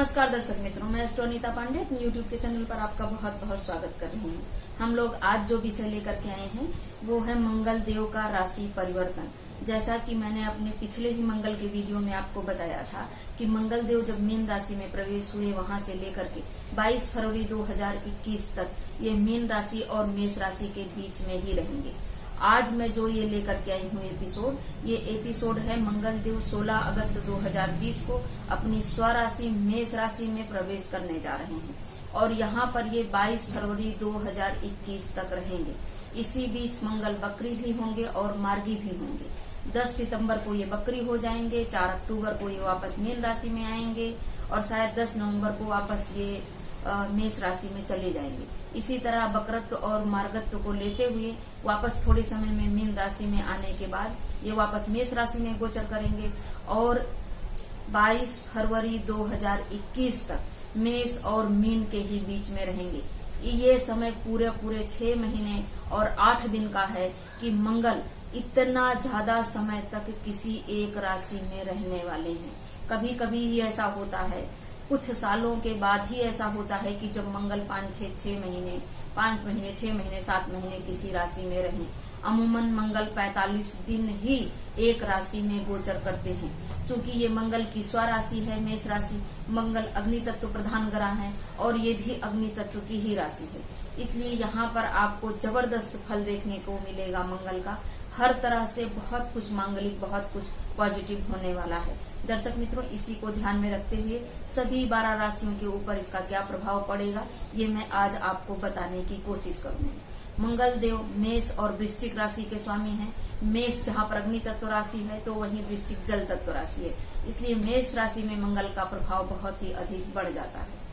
नमस्कार दर्शक मित्रों, मैं एस्ट्रोनीता पांडे अपने YouTube के चैनल पर आपका बहुत बहुत स्वागत कर रही हूँ। हम लोग आज जो विषय लेकर के आए हैं वो है मंगल देव का राशि परिवर्तन। जैसा कि मैंने अपने पिछले ही मंगल के वीडियो में आपको बताया था कि मंगल देव जब मीन राशि में प्रवेश हुए वहां से लेकर के 22 फरवरी 2021 तक ये मीन राशि और मेष राशि के बीच में ही रहेंगे। आज मैं जो ये लेकर के आई हूँ एपिसोड, ये एपिसोड है मंगल देव 16 अगस्त 2020 को अपनी स्वराशि मेष राशि में प्रवेश करने जा रहे हैं और यहाँ पर ये 22 फरवरी 2021 तक रहेंगे। इसी बीच मंगल बकरी भी होंगे और मार्गी भी होंगे। 10 सितंबर को ये बकरी हो जाएंगे, 4 अक्टूबर को ये वापस मीन राशि में आएंगे और शायद 10 नवंबर को वापस ये मेष राशि में चले जाएंगे। इसी तरह बकरत्व और मार्गत्व को लेते हुए वापस थोड़े समय में मीन राशि में आने के बाद ये वापस मेष राशि में गोचर करेंगे और 22 फरवरी 2021 तक मेष और मीन के ही बीच में रहेंगे। ये समय पूरे 6 महीने और 8 दिन का है कि मंगल इतना ज्यादा समय तक किसी एक राशि में रहने वाले हैं। कभी कभी ही ऐसा होता है, कुछ सालों के बाद ही ऐसा होता है कि जब मंगल 5 महीने 6 महीने 7 महीने किसी राशि में रहें। अमूमन मंगल 45 दिन ही एक राशि में गोचर करते हैं। क्योंकि ये मंगल की स्वराशि है मेष राशि, मंगल अग्नि तत्व प्रधान ग्रह है और ये भी अग्नि तत्व की ही राशि है। इसलिए यहाँ पर आपको जबरदस्त फल देखने को मिलेगा मंगल का। हर तरह से बहुत कुछ मांगलिक, बहुत कुछ पॉजिटिव होने वाला है। दर्शक मित्रों, इसी को ध्यान में रखते हुए सभी 12 राशियों के ऊपर इसका क्या प्रभाव पड़ेगा ये मैं आज आपको बताने की कोशिश करूंगी। मंगल देव मेष और वृश्चिक राशि के स्वामी हैं। मेष जहाँ पर अग्नि तत्व राशि है तो वहीं वृश्चिक जल तत्व राशि है। इसलिए मेष राशि में मंगल का प्रभाव बहुत ही अधिक बढ़ जाता है।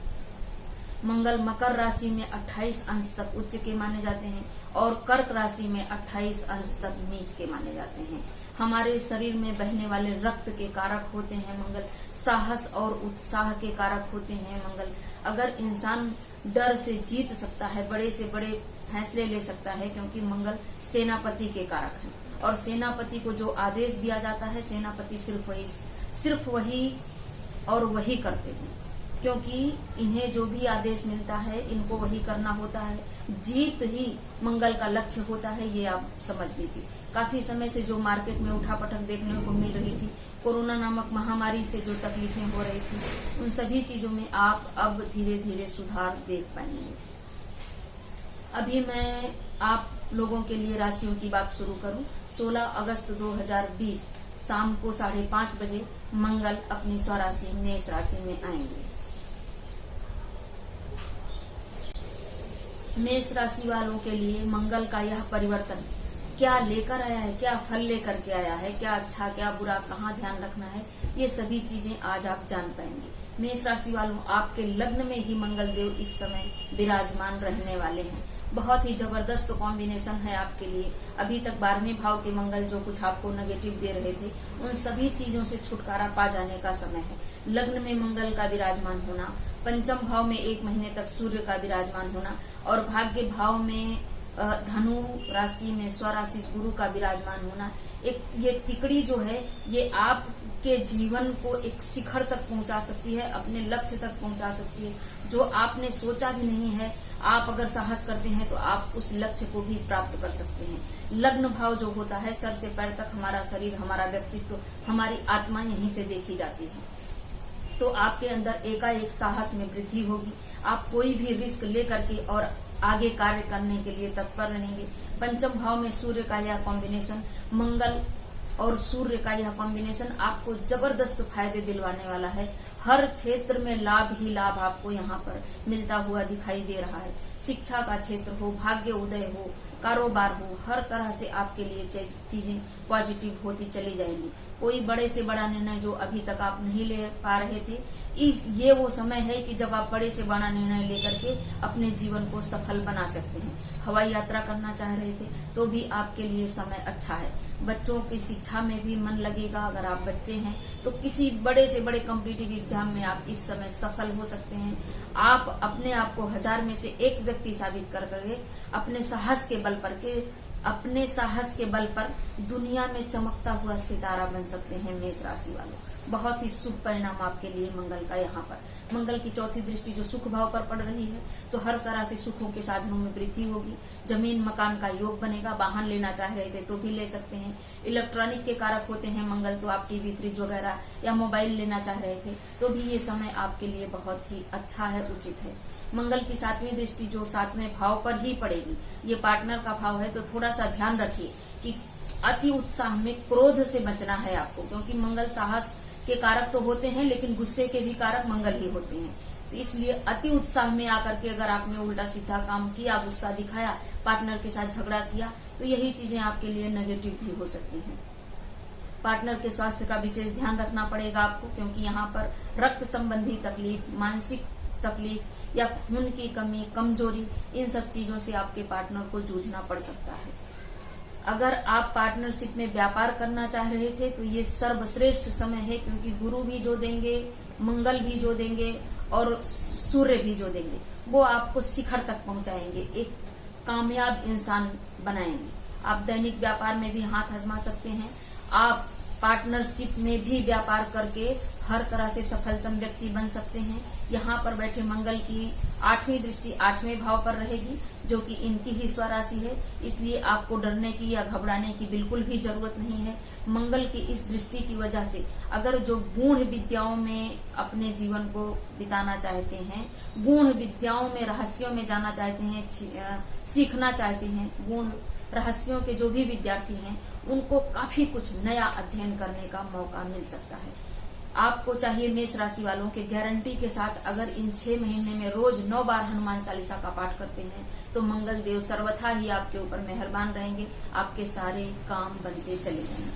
मंगल मकर राशि में 28 अंश तक उच्च के माने जाते हैं और कर्क राशि में 28 अंश तक नीच के माने जाते हैं। हमारे शरीर में बहने वाले रक्त के कारक होते हैं मंगल। साहस और उत्साह के कारक होते हैं मंगल। अगर इंसान डर से जीत सकता है, बड़े से बड़े फैसले ले सकता है, क्योंकि मंगल सेनापति के कारक हैं और सेनापति को जो आदेश दिया जाता है सेनापति सिर्फ वही और वही करते हैं, क्योंकि इन्हें जो भी आदेश मिलता है इनको वही करना होता है। जीत ही मंगल का लक्ष्य होता है, ये आप समझ लीजिए। काफी समय से जो मार्केट में उठापटक देखने को मिल रही थी, कोरोना नामक महामारी से जो तकलीफें हो रही थी, उन सभी चीजों में आप अब धीरे धीरे सुधार देख पाएंगे। अभी मैं आप लोगों के लिए राशियों की बात शुरू करूं। 16 अगस्त 2020 शाम को 5:30 बजे मंगल अपनी स्वराशि मेष राशि में आएंगे। मेष राशि वालों के लिए मंगल का यह परिवर्तन क्या लेकर आया है, क्या फल लेकर के आया है, क्या अच्छा क्या बुरा, कहाँ ध्यान रखना है, ये सभी चीजें आज आप जान पाएंगे। मेष राशि वालों, आपके लग्न में ही मंगल देव इस समय विराजमान रहने वाले हैं। बहुत ही जबरदस्त कॉम्बिनेशन है आपके लिए। अभी तक 12वें भाव के मंगल जो कुछ आपको नेगेटिव दे रहे थे, उन सभी चीजों से छुटकारा पा जाने का समय है। लग्न में मंगल का विराजमान होना, पंचम भाव में 1 महीने तक सूर्य का विराजमान होना और भाग्य भाव में धनु राशि में स्वराशि गुरु का विराजमान होना, एक ये तिकड़ी जो है ये आपके जीवन को एक शिखर तक पहुंचा सकती है, अपने लक्ष्य तक पहुंचा सकती है। जो आपने सोचा भी नहीं है, आप अगर साहस करते हैं तो आप उस लक्ष्य को भी प्राप्त कर सकते हैं। लग्न भाव जो होता है, सर से पैर तक हमारा शरीर, हमारा व्यक्तित्व, हमारी आत्मा यहीं से देखी जाती है। तो आपके अंदर एकाएक साहस में वृद्धि होगी। आप कोई भी रिस्क लेकर के और आगे कार्य करने के लिए तत्पर रहेंगे। पंचम भाव में सूर्य का यह कॉम्बिनेशन, मंगल और सूर्य का यह कॉम्बिनेशन आपको जबरदस्त फायदे दिलवाने वाला है। हर क्षेत्र में लाभ ही लाभ आपको यहाँ पर मिलता हुआ दिखाई दे रहा है। शिक्षा का क्षेत्र हो, भाग्य उदय हो, कारोबार हो, हर तरह से आपके लिए चीजें पॉजिटिव होती चली जाएंगी। कोई बड़े से बड़ा निर्णय जो अभी तक आप नहीं ले पा रहे थे, ये वो समय है कि जब आप बड़े से बड़ा निर्णय लेकर के अपने जीवन को सफल बना सकते हैं। हवाई यात्रा करना चाह रहे थे तो भी आपके लिए समय अच्छा है। बच्चों की शिक्षा में भी मन लगेगा। अगर आप बच्चे हैं तो किसी बड़े से बड़े कॉम्पिटिटिव एग्जाम में आप इस समय सफल हो सकते हैं। आप अपने आप को 1000 में से 1 व्यक्ति साबित कर करके अपने साहस के बल पर दुनिया में चमकता हुआ सितारा बन सकते हैं। मेष राशि वालों, बहुत ही शुभ परिणाम आपके लिए मंगल का यहाँ पर। मंगल की चौथी दृष्टि जो सुख भाव पर पड़ रही है, तो हर तरह से सुखों के साधनों में वृद्धि होगी। जमीन मकान का योग बनेगा, वाहन लेना चाह रहे थे तो भी ले सकते हैं। इलेक्ट्रॉनिक के कारक होते हैं मंगल, तो आप टीवी फ्रिज वगैरह या मोबाइल लेना चाह रहे थे तो भी ये समय आपके लिए बहुत ही अच्छा है, उचित है। मंगल की सातवीं दृष्टि जो सातवें भाव पर ही पड़ेगी, ये पार्टनर का भाव है, तो थोड़ा सा ध्यान रखिए कि अति उत्साह में क्रोध से बचना है आपको, क्योंकि मंगल साहस के कारक तो होते हैं लेकिन गुस्से के भी कारक मंगल ही होते हैं। तो इसलिए अति उत्साह में आकर के अगर आपने उल्टा सीधा काम किया, गुस्सा दिखाया, पार्टनर के साथ झगड़ा किया, तो यही चीजें आपके लिए नेगेटिव भी हो सकती हैं। पार्टनर के स्वास्थ्य का विशेष ध्यान रखना पड़ेगा आपको, क्योंकि यहाँ पर रक्त संबंधी तकलीफ, मानसिक तकलीफ या खून की कमी, कमजोरी, इन सब चीजों से आपके पार्टनर को जूझना पड़ सकता है। अगर आप पार्टनरशिप में व्यापार करना चाह रहे थे तो ये सर्वश्रेष्ठ समय है, क्योंकि गुरु भी जो देंगे, मंगल भी जो देंगे और सूर्य भी जो देंगे, वो आपको शिखर तक पहुंचाएंगे, एक कामयाब इंसान बनाएंगे। आप दैनिक व्यापार में भी हाथ आजमा सकते हैं। आप पार्टनरशिप में भी व्यापार करके हर तरह से सफलतम व्यक्ति बन सकते हैं। यहाँ पर बैठे मंगल की आठवीं दृष्टि आठवें भाव पर रहेगी, जो कि इनकी ही स्वराशि है, इसलिए आपको डरने की या घबराने की बिल्कुल भी जरूरत नहीं है। मंगल की इस दृष्टि की वजह से अगर जो गूढ़ विद्याओं में अपने जीवन को बिताना चाहते हैं, गूढ़ विद्याओं में, रहस्यों में जाना चाहते हैं, सीखना चाहते हैं, गूढ़ रहस्यों के जो भी विद्यार्थी हैं, उनको काफी कुछ नया अध्ययन करने का मौका मिल सकता है। आपको चाहिए मेष राशि वालों के गारंटी के साथ अगर इन 6 महीने में रोज 9 बार हनुमान चालीसा का पाठ करते हैं तो मंगल देव सर्वथा ही आपके ऊपर मेहरबान रहेंगे, आपके सारे काम बनते चले जाएंगे।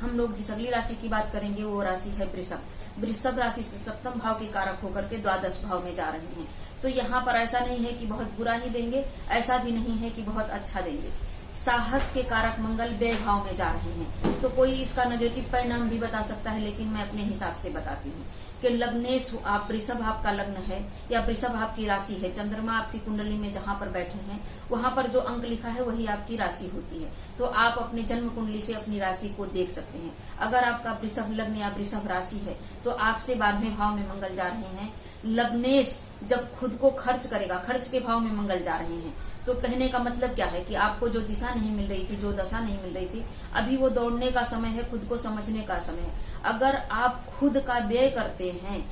हम लोग जिस अगली राशि की बात करेंगे वो राशि है वृषभ। वृषभ राशि से सप्तम भाव के कारक होकर के द्वादश भाव में जा रहे हैं, तो यहाँ पर ऐसा नहीं है कि बहुत बुरा ही देंगे, ऐसा भी नहीं है कि बहुत अच्छा देंगे। साहस के कारक मंगल व्यय भाव में जा रहे हैं, तो कोई इसका नेगेटिव परिणाम भी बता सकता है, लेकिन मैं अपने हिसाब से बताती हूँ कि लग्नेश आप, वृषभ आपका लग्न है या वृषभ आपकी राशि है, चंद्रमा आपकी कुंडली में जहाँ पर बैठे हैं वहां पर जो अंक लिखा है वही आपकी राशि होती है। तो आप अपनी जन्म कुंडली से अपनी राशि को देख सकते हैं। अगर आपका वृषभ लग्न या वृषभ राशि है तो आपसे 12वें भाव में मंगल जा रहे हैं। लग्नेश जब खुद को खर्च करेगा, खर्च के भाव में मंगल जा रहे हैं, तो कहने का मतलब क्या है कि आपको जो दिशा नहीं मिल रही थी, जो दशा नहीं मिल रही थी, अभी वो दौड़ने का समय है, खुद को समझने का समय है। अगर आप खुद का व्यय करते हैं,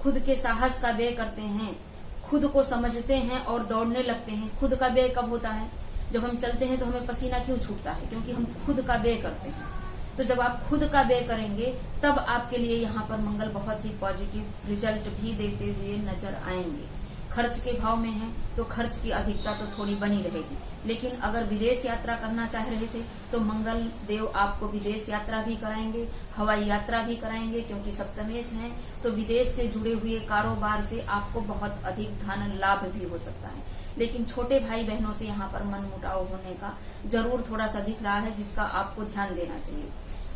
खुद के साहस का व्यय करते हैं, खुद को समझते हैं और दौड़ने लगते हैं। खुद का व्यय कब होता है? जब हम चलते हैं तो हमें पसीना क्यों छूटता है? क्योंकि हम खुद का व्यय करते हैं। तो जब आप खुद का व्यय करेंगे तब आपके लिए यहाँ पर मंगल बहुत ही पॉजिटिव रिजल्ट भी देते हुए नजर आएंगे। खर्च के भाव में है तो खर्च की अधिकता तो थोड़ी बनी रहेगी, लेकिन अगर विदेश यात्रा करना चाह रहे थे तो मंगल देव आपको विदेश यात्रा भी कराएंगे, हवाई यात्रा भी कराएंगे, क्योंकि सप्तमेश है तो विदेश से जुड़े हुए कारोबार से आपको बहुत अधिक धन लाभ भी हो सकता है। लेकिन छोटे भाई बहनों से यहाँ पर मनमुटाव होने का जरूर थोड़ा सा दिख रहा है, जिसका आपको ध्यान देना चाहिए।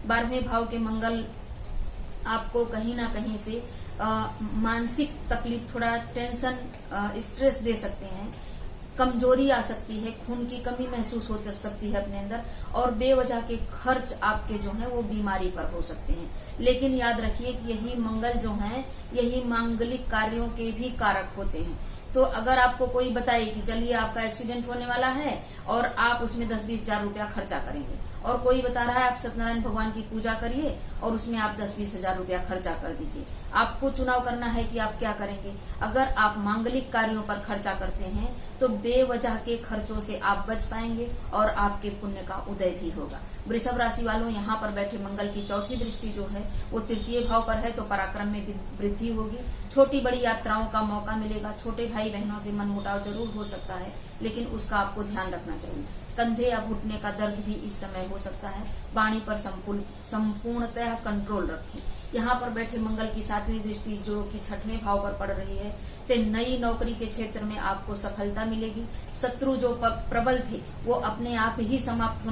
12वें भाव के मंगल आपको कहीं ना कहीं से मानसिक तकलीफ, थोड़ा टेंशन, स्ट्रेस दे सकते हैं, कमजोरी आ सकती है, खून की कमी महसूस हो सकती है अपने अंदर, और बेवजह के खर्च आपके जो है वो बीमारी पर हो सकते हैं। लेकिन याद रखिए कि यही मंगल जो है यही मांगलिक कार्यों के भी कारक होते हैं। तो अगर आपको कोई बताए कि चलिए आपका एक्सीडेंट होने वाला है और आप उसमें 10-20 हजार रुपया खर्चा करेंगे, और कोई बता रहा है आप सत्यनारायण भगवान की पूजा करिए और उसमें आप 10-20 हजार रुपया खर्चा कर दीजिए, आपको चुनाव करना है कि आप क्या करेंगे। अगर आप मांगलिक कार्यों पर खर्चा करते हैं तो बेवजह के खर्चों से आप बच पाएंगे और आपके पुण्य का उदय भी होगा। वृषभ राशि वालों, यहाँ पर बैठे मंगल की चौथी दृष्टि जो है वो तृतीय भाव पर है, तो पराक्रम में वृद्धि होगी, छोटी बड़ी यात्राओं का मौका मिलेगा। छोटे भाई बहनों से मनमुटाव जरूर हो सकता है, लेकिन उसका आपको ध्यान रखना चाहिए। कंधे या घुटने का दर्द भी इस समय हो सकता है। वाणी पर संपूर्णतः कंट्रोल रखें। यहाँ पर बैठे मंगल की 7वीं दृष्टि जो कि 6वें भाव पर पड़ रही है, तो नई नौकरी के क्षेत्र में आपको सफलता मिलेगी। शत्रु जो प्रबल थे वो अपने आप ही समाप्त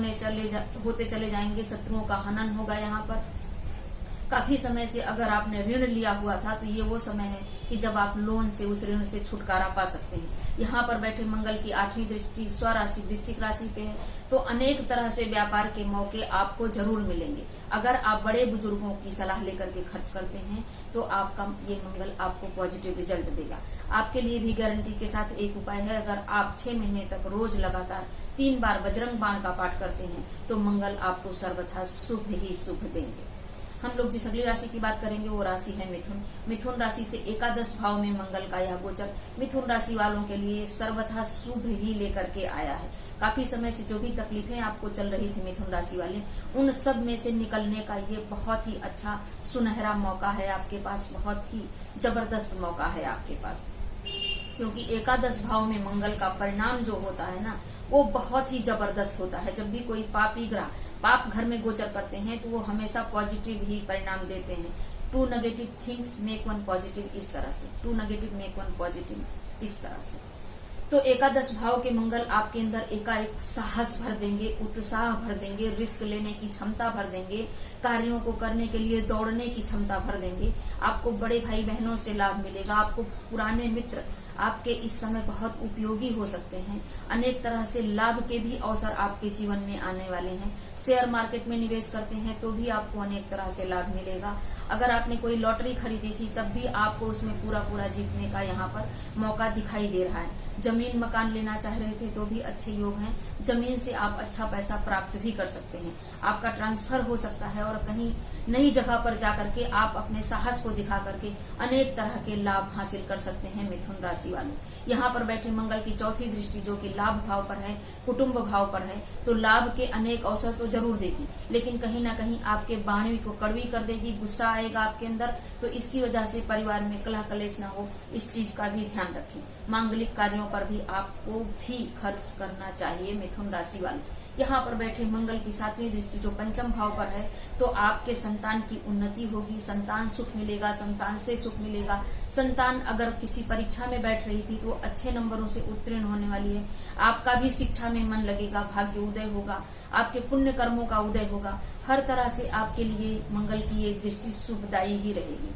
होते चले जाएंगे। शत्रुओं का हनन होगा। यहाँ पर काफी समय से अगर आपने ऋण लिया हुआ था तो ये वो समय है कि जब आप लोन से, उस ऋण से छुटकारा पा सकते हैं। यहाँ पर बैठे मंगल की 8वीं दृष्टि स्वराशि वृश्चिक राशि पे है, तो अनेक तरह से व्यापार के मौके आपको जरूर मिलेंगे। अगर आप बड़े बुजुर्गों की सलाह लेकर के खर्च करते हैं तो आपका ये मंगल आपको पॉजिटिव रिजल्ट देगा। आपके लिए भी गारंटी के साथ एक उपाय है, अगर आप 6 महीने तक रोज लगातार 3 बार बजरंग बाण का पाठ करते हैं तो मंगल आपको सर्वथा शुभ ही शुभ देंगे। हम लोग जिस अगली राशि की बात करेंगे वो राशि है मिथुन। मिथुन राशि से एकादश भाव में मंगल का यह गोचर मिथुन राशि वालों के लिए सर्वथा शुभ ही लेकर के आया है। काफी समय से जो भी तकलीफें आपको चल रही थी मिथुन राशि वाले, उन सब में से निकलने का ये बहुत ही अच्छा सुनहरा मौका है आपके पास, बहुत ही जबरदस्त मौका है आपके पास। क्योंकि एकादश भाव में मंगल का परिणाम जो होता है ना, वो बहुत ही जबरदस्त होता है। जब भी कोई पापी ग्रह पाप घर में गोचर करते हैं तो वो हमेशा पॉजिटिव ही परिणाम देते हैं। 2 नेगेटिव थिंग्स मेक 1 पॉजिटिव, इस तरह से 2 नेगेटिव मेक 1 पॉजिटिव, इस तरह से। तो एकादश भाव के मंगल आपके अंदर एकाएक साहस भर देंगे, उत्साह भर देंगे, रिस्क लेने की क्षमता भर देंगे, कार्यों को करने के लिए दौड़ने की क्षमता भर देंगे। आपको बड़े भाई बहनों से लाभ मिलेगा, आपको पुराने मित्र आपके इस समय बहुत उपयोगी हो सकते हैं। अनेक तरह से लाभ के भी अवसर आपके जीवन में आने वाले हैं। शेयर मार्केट में निवेश करते हैं तो भी आपको अनेक तरह से लाभ मिलेगा। अगर आपने कोई लॉटरी खरीदी थी तब भी आपको उसमें पूरा जीतने का यहाँ पर मौका दिखाई दे रहा है। जमीन मकान लेना चाह रहे थे तो भी अच्छे योग हैं। जमीन से आप अच्छा पैसा प्राप्त भी कर सकते हैं। आपका ट्रांसफर हो सकता है और कहीं नई जगह पर जाकर के आप अपने साहस को दिखा करके अनेक तरह के लाभ हासिल कर सकते हैं मिथुन राशि वाले। यहाँ पर बैठे मंगल की 4थी दृष्टि जो कि लाभ भाव पर है, कुटुंब भाव पर है, तो लाभ के अनेक अवसर तो जरूर देगी, लेकिन कहीं ना कहीं आपके वाणी को कड़वी कर देगी, गुस्सा आएगा आपके अंदर। तो इसकी वजह से परिवार में कलह कलेश न हो, इस चीज का भी ध्यान रखें। मांगलिक कार्यों पर भी आपको भी खर्च करना चाहिए मिथुन राशि वाले। यहाँ पर बैठे मंगल की 7वीं दृष्टि जो पंचम भाव पर है, तो आपके संतान की उन्नति होगी, संतान सुख मिलेगा, संतान से सुख मिलेगा। संतान अगर किसी परीक्षा में बैठ रही थी तो अच्छे नंबरों से उत्तीर्ण होने वाली है। आपका भी शिक्षा में मन लगेगा, भाग्य उदय होगा, आपके पुण्य कर्मों का उदय होगा। हर तरह से आपके लिए मंगल की ये दृष्टि शुभदायी ही रहेगी।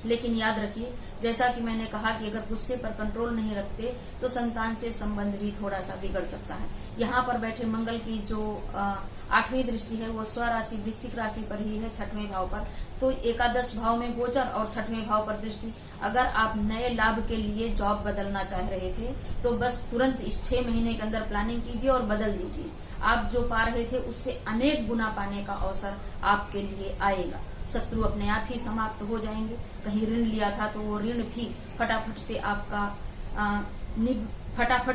लेकिन याद रखिए, जैसा कि मैंने कहा कि अगर गुस्से पर कंट्रोल नहीं रखते तो संतान से संबंध भी थोड़ा सा बिगड़ सकता है। यहाँ पर बैठे मंगल की जो 8वीं दृष्टि है वो स्वराशि वृश्चिक राशि पर ही है, 6वें भाव पर। तो एकादश भाव में गोचर और 6वें भाव पर दृष्टि। अगर आप नए लाभ के लिए जॉब बदलना चाह रहे थे तो बस तुरंत इस 6 महीने के अंदर प्लानिंग कीजिए और बदल दीजिए। आप जो पा रहे थे उससे अनेक गुना पाने का अवसर आपके लिए आएगा। शत्रु अपने आप ही समाप्त हो जाएंगे। कहीं ऋण लिया था तो वो ऋण भी फटाफट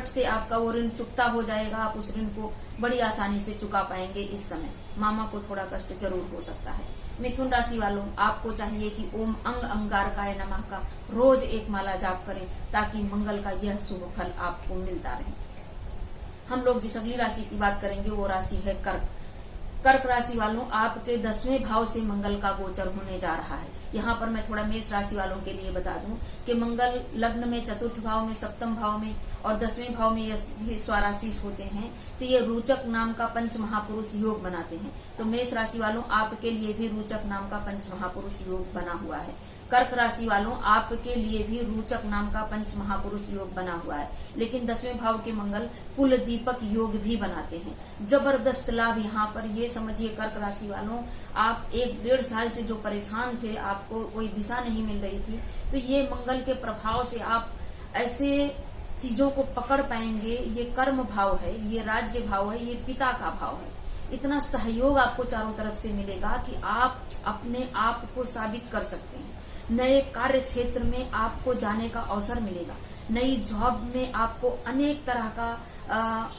से आपका वो ऋण चुकता हो जाएगा। आप उस ऋण को बड़ी आसानी से चुका पाएंगे। इस समय मामा को थोड़ा कष्ट जरूर हो सकता है। मिथुन राशि वालों, आपको चाहिए कि ओम अंग अंगारकाय नमः का रोज एक माला जाप करें ताकि मंगल का यह शुभ फल आपको मिलता रहे। हम लोग जिस अगली राशि की बात करेंगे वो राशि है कर्क। कर्क राशि वालों, आपके 10वें भाव से मंगल का गोचर होने जा रहा है। यहाँ पर मैं थोड़ा मेष राशि वालों के लिए बता दूं कि मंगल लग्न में, चतुर्थ भाव में, सप्तम भाव में और 10वें भाव में ये स्वराशीष होते हैं, तो ये रोचक नाम का पंच महापुरुष योग बनाते हैं। तो मेष राशि वालों, आपके लिए भी रोचक नाम का पंच महापुरुष योग बना हुआ है। कर्क राशि वालों, आपके लिए भी रोचक नाम का पंच महापुरुष योग बना हुआ है। लेकिन 10वें भाव के मंगल कुल दीपक योग भी बनाते हैं। जबरदस्त लाभ यहाँ पर ये समझिए कर्क राशि वालों, आप 1-1.5 साल से जो परेशान थे, आपको कोई दिशा नहीं मिल रही थी, तो ये मंगल के प्रभाव से आप ऐसे चीजों को पकड़ पाएंगे। ये कर्म भाव है, ये राज्य भाव है, ये पिता का भाव है। इतना सहयोग आपको चारों तरफ से मिलेगा कि आप अपने आप को साबित कर सकते हैं। नए कार्य क्षेत्र में आपको जाने का अवसर मिलेगा। नई जॉब में आपको अनेक तरह का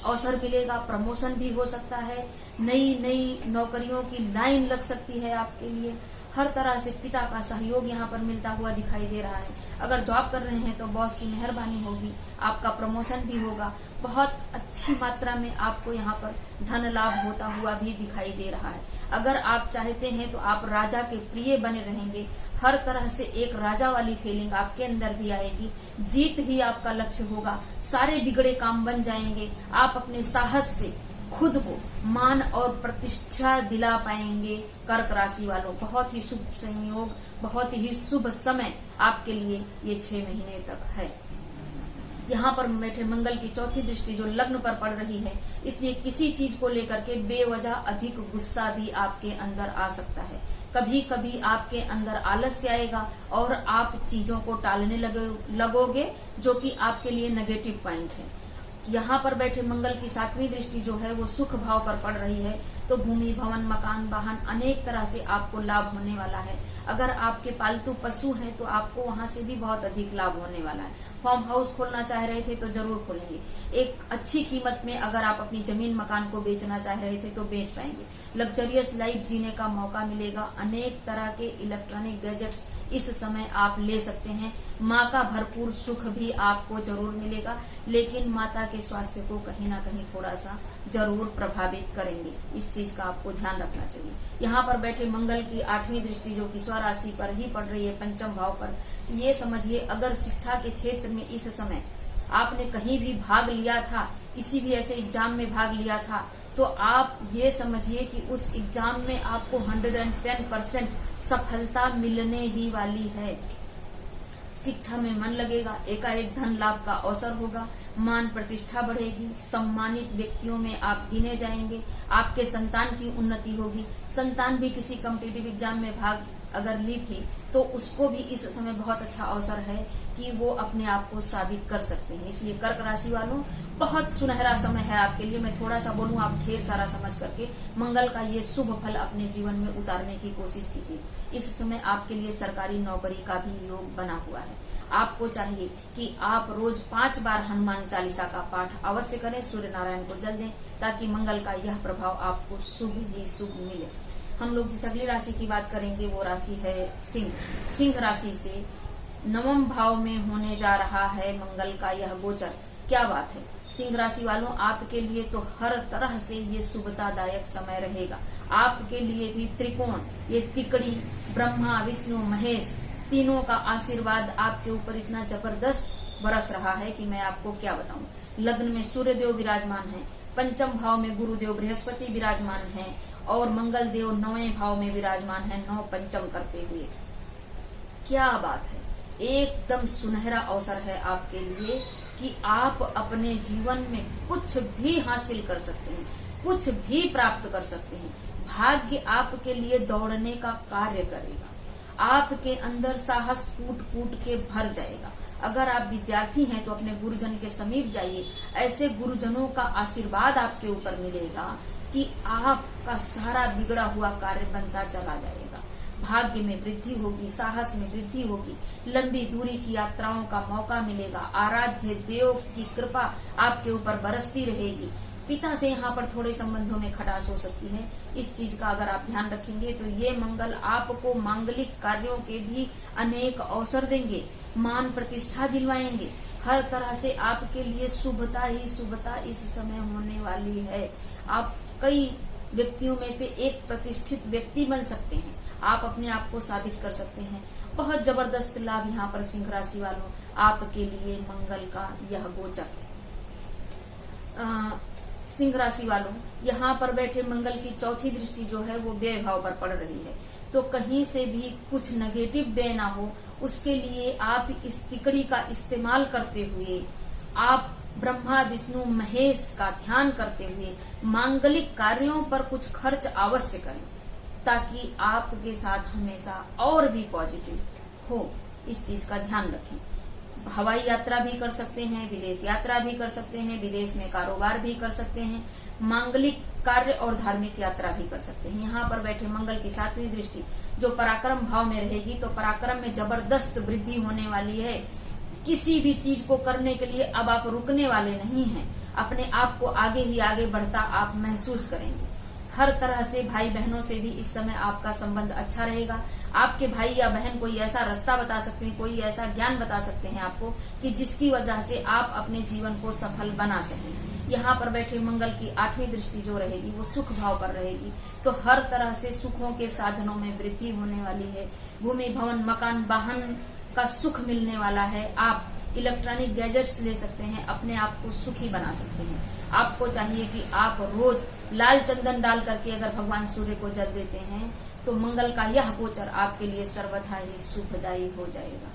अवसर मिलेगा। प्रमोशन भी हो सकता है, नई नौकरियों की लाइन लग सकती है आपके लिए। हर तरह से पिता का सहयोग यहाँ पर मिलता हुआ दिखाई दे रहा है। अगर जॉब कर रहे हैं तो बॉस की मेहरबानी होगी, आपका प्रमोशन भी होगा। बहुत अच्छी मात्रा में आपको यहाँ पर धन लाभ होता हुआ भी दिखाई दे रहा है। अगर आप चाहते हैं तो आप राजा के प्रिय बने रहेंगे। हर तरह से एक राजा वाली फीलिंग आपके अंदर भी आएगी। जीत ही आपका लक्ष्य होगा। सारे बिगड़े काम बन जाएंगे। आप अपने साहस से खुद को मान और प्रतिष्ठा दिला पाएंगे। कर्क राशि वालों, बहुत ही शुभ संयोग, बहुत ही शुभ समय आपके लिए ये 6 महीने तक है। यहाँ पर बैठे मंगल की चौथी दृष्टि जो लग्न पर पड़ रही है, इसलिए किसी चीज को लेकर के बेवजह अधिक गुस्सा भी आपके अंदर आ सकता है। कभी कभी आपके अंदर आलस्य आएगा और आप चीजों को टालने लगोगे, जो कि आपके लिए नेगेटिव पॉइंट है। यहाँ पर बैठे मंगल की सातवीं दृष्टि जो है वो सुख भाव पर पड़ रही है, तो भूमि, भवन, मकान, वाहन अनेक तरह से आपको लाभ होने वाला है। अगर आपके पालतू पशु हैं तो आपको वहां से भी बहुत अधिक लाभ होने वाला है। फार्म हाउस खोलना चाह रहे थे तो जरूर खोलेंगे। एक अच्छी कीमत में अगर आप अपनी जमीन मकान को बेचना चाह रहे थे तो बेच पाएंगे। लग्जरियस लाइफ जीने का मौका मिलेगा। अनेक तरह के इलेक्ट्रॉनिक गैजेट्स इस समय आप ले सकते हैं। माँ का भरपूर सुख भी आपको जरूर मिलेगा, लेकिन माता के स्वास्थ्य को कहीं ना कहीं थोड़ा सा जरूर प्रभावित करेंगे। इस चीज का आपको ध्यान रखना चाहिए। यहाँ पर बैठे मंगल की आठवीं दृष्टि जो कि स्वराशि पर ही पड़ रही है, पंचम भाव पर, ये समझिए अगर शिक्षा के क्षेत्र में इस समय आपने कहीं भी भाग लिया था, किसी भी ऐसे एग्जाम में भाग लिया था, तो आप ये समझिए कि उस एग्जाम में आपको 110% सफलता मिलने ही वाली है। शिक्षा में मन लगेगा, एकाएक धन लाभ का अवसर होगा, मान प्रतिष्ठा बढ़ेगी, सम्मानित व्यक्तियों में आप गिने जाएंगे, आपके संतान की उन्नति होगी। संतान भी किसी कॉम्पिटिटिव एग्जाम में भाग अगर ली थी तो उसको भी इस समय बहुत अच्छा अवसर है कि वो अपने आप को साबित कर सकते हैं। इसलिए कर्क राशि वालों, बहुत सुनहरा समय है आपके लिए। मैं थोड़ा सा बोलूं, आप ढेर सारा समझ करके मंगल का ये शुभ फल अपने जीवन में उतारने की कोशिश कीजिए। इस समय आपके लिए सरकारी नौकरी का भी योग बना हुआ है। आपको चाहिए कि आप रोज 5 बार हनुमान चालीसा का पाठ अवश्य करें, सूर्य नारायण को जल दें, ताकि मंगल का यह प्रभाव आपको शुभ ही शुभ मिले। हम लोग जिस अगली राशि की बात करेंगे वो राशि है सिंह। सिंह राशि से नवम भाव में होने जा रहा है मंगल का यह गोचर। क्या बात है सिंह राशि वालों, आपके लिए तो हर तरह से ये शुभतादायक समय रहेगा। आपके लिए भी त्रिकोण, ये तिकड़ी, ब्रह्मा, विष्णु, महेश, तीनों का आशीर्वाद आपके ऊपर इतना जबरदस्त बरस रहा है कि मैं आपको क्या बताऊं। लग्न में सूर्य देव विराजमान है, पंचम भाव में गुरुदेव बृहस्पति विराजमान है और मंगल देव 9वें भाव में विराजमान है, 9 पंचम करते हुए। क्या बात है, एकदम सुनहरा अवसर है आपके लिए कि आप अपने जीवन में कुछ भी हासिल कर सकते हैं, कुछ भी प्राप्त कर सकते हैं। भाग्य आपके लिए दौड़ने का कार्य करेगा। आपके अंदर साहस कूट कूट के भर जाएगा। अगर आप विद्यार्थी हैं तो अपने गुरुजन के समीप जाइए। ऐसे गुरुजनों का आशीर्वाद आपके ऊपर मिलेगा कि आपका सारा बिगड़ा हुआ कार्य बनता चला जाएगा। भाग्य में वृद्धि होगी, साहस में वृद्धि होगी, लंबी दूरी की यात्राओं का मौका मिलेगा। आराध्य देव की कृपा आपके ऊपर बरसती रहेगी। पिता से यहाँ पर थोड़े संबंधों में खटास हो सकती है। इस चीज का अगर आप ध्यान रखेंगे तो ये मंगल आपको मांगलिक कार्यों के भी अनेक अवसर देंगे, मान प्रतिष्ठा दिलवाएंगे। हर तरह से आपके लिए शुभता ही शुभता इस समय होने वाली है। आप कई व्यक्तियों में से एक प्रतिष्ठित व्यक्ति बन सकते हैं। आप अपने आप को साबित कर सकते हैं। बहुत जबरदस्त लाभ यहाँ पर सिंह राशि वालों आपके लिए मंगल का यह गोचर। सिंह राशि वालों, यहाँ पर बैठे मंगल की चौथी दृष्टि जो है वो व्यय भाव पर पड़ रही है, तो कहीं से भी कुछ नेगेटिव व्यय ना हो उसके लिए आप इस तिकड़ी का इस्तेमाल करते हुए, आप ब्रह्मा, विष्णु, महेश का ध्यान करते हुए मांगलिक कार्यों पर कुछ खर्च अवश्य करें, ताकि आपके साथ हमेशा और भी पॉजिटिव हो। इस चीज का ध्यान रखें। हवाई यात्रा भी कर सकते हैं, विदेश यात्रा भी कर सकते हैं, विदेश में कारोबार भी कर सकते हैं, मांगलिक कार्य और धार्मिक यात्रा भी कर सकते हैं। यहाँ पर बैठे मंगल की 7वीं दृष्टि जो पराक्रम भाव में रहेगी, तो पराक्रम में जबरदस्त वृद्धि होने वाली है। किसी भी चीज को करने के लिए अब आप रुकने वाले नहीं हैं। अपने आप को आगे ही आगे बढ़ता आप महसूस करेंगे। हर तरह से भाई बहनों से भी इस समय आपका संबंध अच्छा रहेगा। आपके भाई या बहन कोई ऐसा रास्ता बता सकते हैं, कोई ऐसा ज्ञान बता सकते हैं आपको कि जिसकी वजह से आप अपने जीवन को सफल बना सकें। यहाँ पर बैठे मंगल की 8वीं दृष्टि जो रहेगी वो सुख भाव पर रहेगी, तो हर तरह से सुखों के साधनों में वृद्धि होने वाली है। भूमि, भवन, मकान, वाहन का सुख मिलने वाला है। आप इलेक्ट्रॉनिक गैजेट्स ले सकते हैं, अपने आप को सुखी बना सकते हैं। आपको चाहिए कि आप रोज लाल चंदन डाल करके अगर भगवान सूर्य को जल देते हैं तो मंगल का यह गोचर आपके लिए सर्वथा ही शुभदायी हो जाएगा।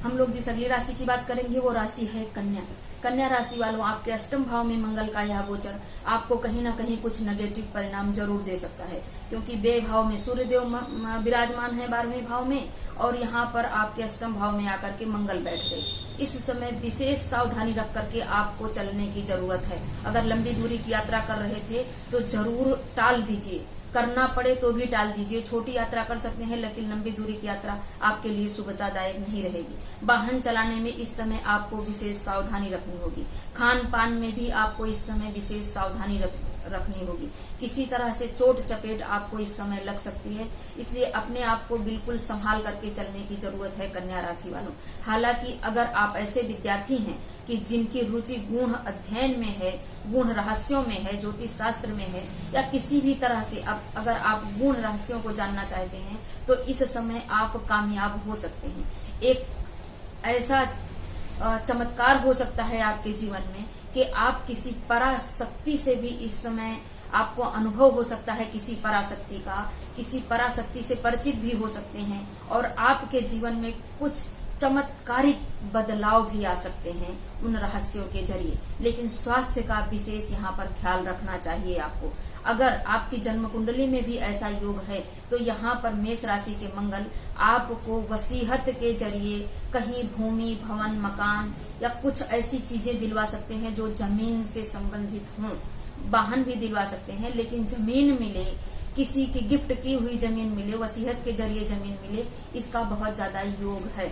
हम लोग जिस अगली राशि की बात करेंगे वो राशि है कन्या। कन्या राशि वालों, आपके अष्टम भाव में मंगल का यह गोचर आपको कहीं ना कहीं कुछ नेगेटिव परिणाम जरूर दे सकता है, क्योंकि बे भाव में सूर्यदेव विराजमान है 12वें भाव में, और यहाँ पर आपके अष्टम भाव में आकर के मंगल बैठ गए। इस समय विशेष सावधानी रख करके आपको चलने की जरूरत है। अगर लंबी दूरी की यात्रा कर रहे थे तो जरूर टाल दीजिए, करना पड़े तो भी टाल दीजिए। छोटी यात्रा कर सकते हैं, लेकिन लंबी दूरी की यात्रा आपके लिए सुविधादायक नहीं रहेगी। वाहन चलाने में इस समय आपको विशेष सावधानी रखनी होगी। खान पान में भी आपको इस समय विशेष सावधानी रखनी होगी। किसी तरह से चोट चपेट आपको इस समय लग सकती है, इसलिए अपने आप को बिल्कुल संभाल करके चलने की जरूरत है कन्या राशि वालों। हालांकि अगर आप ऐसे विद्यार्थी हैं कि जिनकी रुचि गूढ़ अध्ययन में है, गूढ़ रहस्यों में है, ज्योतिष शास्त्र में है, या किसी भी तरह से अगर आप गूढ़ रहस्यों को जानना चाहते हैं तो इस समय आप कामयाब हो सकते हैं। एक ऐसा चमत्कार हो सकता है आपके जीवन में कि आप किसी पराशक्ति से भी इस समय आपको अनुभव हो सकता है, किसी पराशक्ति से परिचित भी हो सकते हैं, और आपके जीवन में कुछ चमत्कारिक बदलाव भी आ सकते हैं उन रहस्यों के जरिए। लेकिन स्वास्थ्य का विशेष यहाँ पर ख्याल रखना चाहिए आपको। अगर आपकी जन्म कुंडली में भी ऐसा योग है तो यहाँ पर मेष राशि के मंगल आपको वसीहत के जरिए कहीं भूमि, भवन, मकान या कुछ ऐसी चीजें दिलवा सकते हैं जो जमीन से संबंधित हों। वाहन भी दिलवा सकते हैं, लेकिन जमीन मिले, किसी की गिफ्ट की हुई जमीन मिले, वसीयत के जरिए जमीन मिले, इसका बहुत ज्यादा योग है।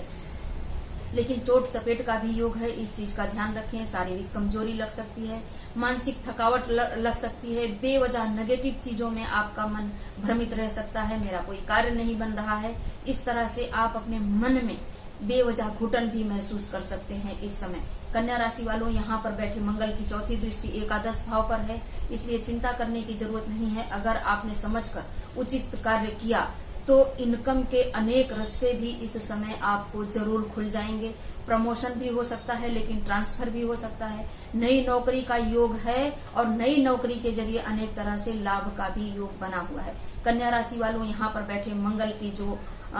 लेकिन चोट चपेट का भी योग है, इस चीज का ध्यान रखें। शारीरिक कमजोरी लग सकती है, मानसिक थकावट लग सकती है, बेवजह नेगेटिव चीजों में आपका मन भ्रमित रह सकता है, मेरा कोई कार्य नहीं बन रहा है, इस तरह से आप अपने मन में बेवजह घुटन भी महसूस कर सकते हैं इस समय। कन्या राशि वालों, यहाँ पर बैठे मंगल की चौथी दृष्टि एकादश भाव पर है, इसलिए चिंता करने की जरूरत नहीं है। अगर आपने समझकर उचित कार्य किया तो इनकम के अनेक रास्ते भी इस समय आपको जरूर खुल जाएंगे। प्रमोशन भी हो सकता है, लेकिन ट्रांसफर भी हो सकता है। नई नौकरी का योग है और नई नौकरी के जरिए अनेक तरह से लाभ का भी योग बना हुआ है। कन्या राशि वालों, यहाँ पर बैठे मंगल की जो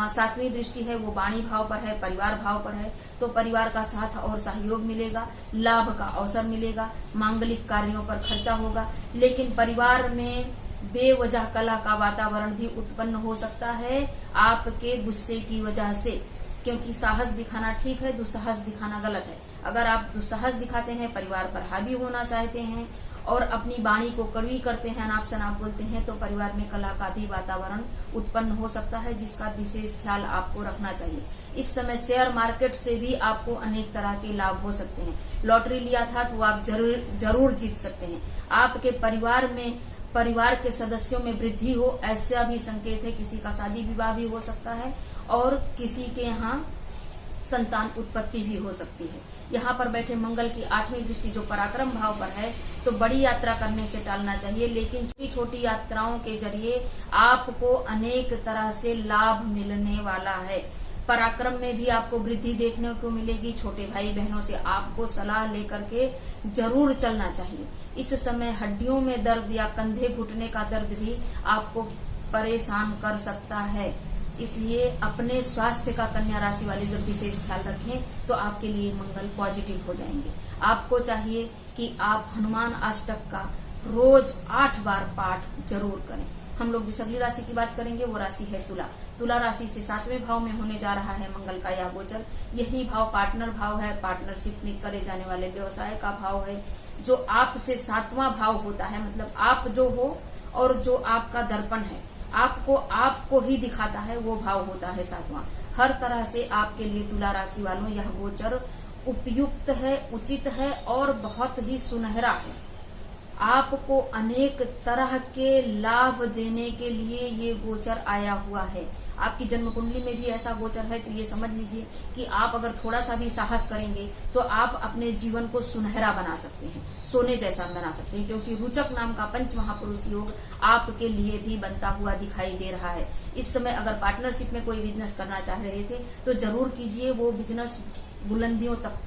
7वीं दृष्टि है वो वाणी भाव पर है, परिवार भाव पर है, तो परिवार का साथ और सहयोग मिलेगा, लाभ का अवसर मिलेगा, मांगलिक कार्यों पर खर्चा होगा। लेकिन परिवार में बेवजह कला का वातावरण भी उत्पन्न हो सकता है आपके गुस्से की वजह से, क्योंकि साहस दिखाना ठीक है, दुस्साहस दिखाना गलत है। अगर आप दुस्साहस दिखाते हैं, परिवार पर हावी होना चाहते हैं और अपनी वाणी को कड़वी करते हैं, अनाप शनाप बोलते हैं, तो परिवार में कला का भी वातावरण उत्पन्न हो सकता है, जिसका विशेष ख्याल आपको रखना चाहिए। इस समय शेयर मार्केट से भी आपको अनेक तरह के लाभ हो सकते हैं। लॉटरी लिया था तो आप जरूर जीत सकते हैं। आपके परिवार के सदस्यों में वृद्धि हो, ऐसा भी संकेत है। किसी का शादी विवाह भी हो सकता है और किसी के यहाँ संतान उत्पत्ति भी हो सकती है। यहाँ पर बैठे मंगल की 8वीं दृष्टि जो पराक्रम भाव पर है, तो बड़ी यात्रा करने से टालना चाहिए, लेकिन छोटी छोटी यात्राओं के जरिए आपको अनेक तरह से लाभ मिलने वाला है। पराक्रम में भी आपको वृद्धि देखने को मिलेगी। छोटे भाई बहनों से आपको सलाह लेकर के जरूर चलना चाहिए। इस समय हड्डियों में दर्द या कंधे घुटने का दर्द भी आपको परेशान कर सकता है, इसलिए अपने स्वास्थ्य का कन्या राशि वाले जब विशेष ख्याल रखें तो आपके लिए मंगल पॉजिटिव हो जाएंगे। आपको चाहिए कि आप हनुमान अष्टक का रोज 8 बार पाठ जरूर करें। हम लोग जिस अगली राशि की बात करेंगे वो राशि है तुला। तुला राशि से 7वें भाव में होने जा रहा है मंगल का यह गोचर। यही भाव पार्टनर भाव है, पार्टनरशिप में करे जाने वाले व्यवसाय का भाव है, जो आपसे 7वां भाव होता है। मतलब आप जो हो और जो आपका दर्पण है, आपको ही दिखाता है, वो भाव होता है 7वां। हर तरह से आपके लिए तुला राशि वालों यह गोचर उपयुक्त है, उचित है और बहुत ही सुनहरा है। आपको अनेक तरह के लाभ देने के लिए ये गोचर आया हुआ है। आपकी जन्म कुंडली में भी ऐसा गोचर है, तो ये समझ लीजिए कि आप अगर थोड़ा सा भी साहस करेंगे तो आप अपने जीवन को सुनहरा बना सकते हैं, सोने जैसा बना सकते हैं, क्योंकि रुचक नाम का पंच महापुरुष योग आपके लिए भी बनता हुआ दिखाई दे रहा है। इस समय अगर पार्टनरशिप में कोई बिजनेस करना चाह रहे थे तो जरूर कीजिए, वो बिजनेस बुलंदियों तक